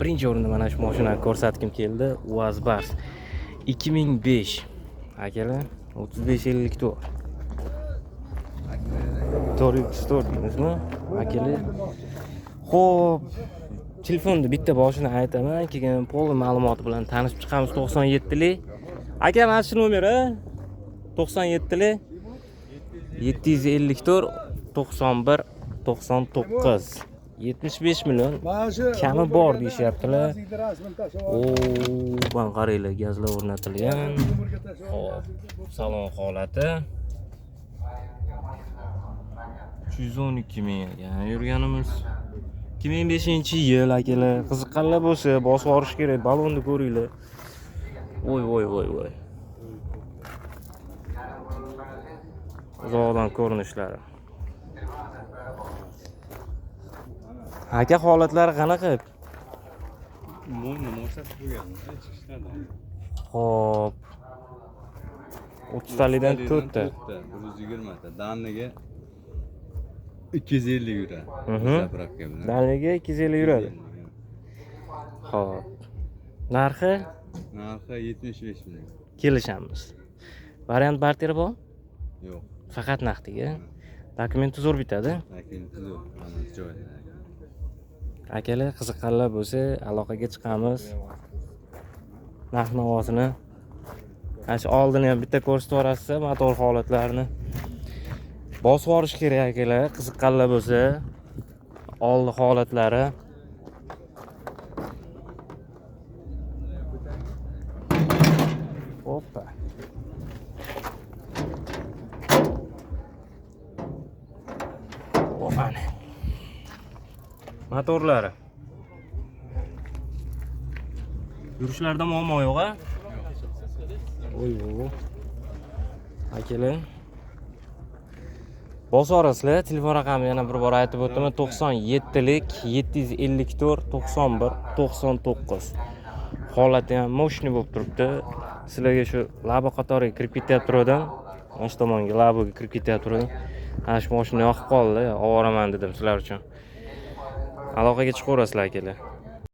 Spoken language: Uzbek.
birinchi o'rinda mana shu mashinani ko'rsatkim keldi. UAZ Bars 2005 akalar 35-50 to'rt. To'rt deymizmi akalar? Xo'p, telefonni bitta boshini aytaman, keyin pol ma'lumoti bilan tanishib chiqamiz. 97lik. Aka, mana shu nomeri 97lik 754 91 99 75 million kami bor deyishyaptilar. Mana qaranglar, gazlar o'rnatilgan. Xo'p, salon holati 312 ming ekan yurganimiz. 2005-yil akalar. Qiziqqanlar bo'lsa bosib yuborish kerak. Balonni ko'ringlar. Voy. Uzoqdan ko'rinishlari. Aka, holatlari qanaqa? Xo'p. 30 talikdan 4 ta. 120 ta. Daniga 250 yuradi. Zapravka bilan. Daniga 250 yuradi. Xo'p. Narxi 75 million. kelishamiz. Variant barteri bor? Yo'q. Faqat naqdiga. Dokumenti zo'r bitadi. Dokumenti zo'r. Hammasi joyida. Akalar, qiziqqanlar bo'lsa, aloqaga chiqamiz. Narx-navosini shu oldini ham bitta ko'rsatib yuborasiz, motor holatlarini. Bosib yuborish kerak akalar, qiziqqanlar bo'lsa, oldi holatlari. Hoppa. Mana. Motorlari. Yurishlarda muammo yo'q-a? Voy. Akalar. Bosib yuborasizlar. Telefon raqamini yana bir bor aytib o'taman. 97lik 754 91 99. Holati ham moshni bo'lib turibdi. Sizlarga shu labo qatoriga kirib ketyapti turdim. Mana shu tomonga laboga kirib ketyapti turdim. Ana shu mashina yoqib qoldi. Ovoraman dedim sizlar uchun. Aloqaga chiqaverasizlar akalar.